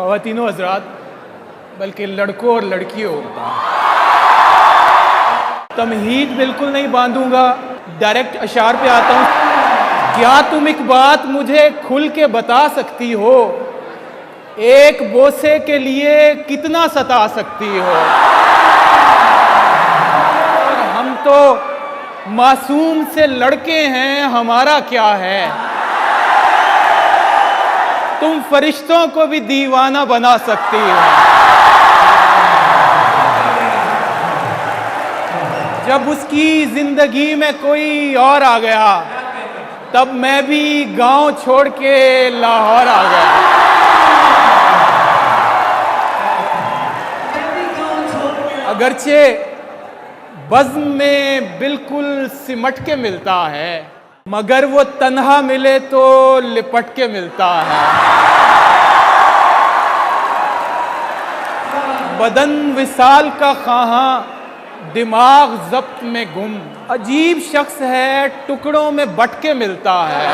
ख़वातीनो हज़रात, बल्कि लड़कों और लड़कियों, तमहीद बिल्कुल नहीं बांधूंगा, डायरेक्ट अशार पे आता हूँ। क्या तुम एक बात मुझे खुल के बता सकती हो, एक बोसे के लिए कितना सता सकती हो? और हम तो मासूम से लड़के हैं, हमारा क्या है? तुम फरिश्तों को भी दीवाना बना सकती हो। जब उसकी जिंदगी में कोई और आ गया, तब मैं भी गांव छोड़ के लाहौर आ गया। अगरचे बज़्म में बिल्कुल सिमट के मिलता है, मगर वो तन्हा मिले तो लिपट के मिलता है। बदन विसाल का ख़्वाहां, दिमाग ज़ब्त में गुम, अजीब शख्स है, टुकड़ों में बट के मिलता है।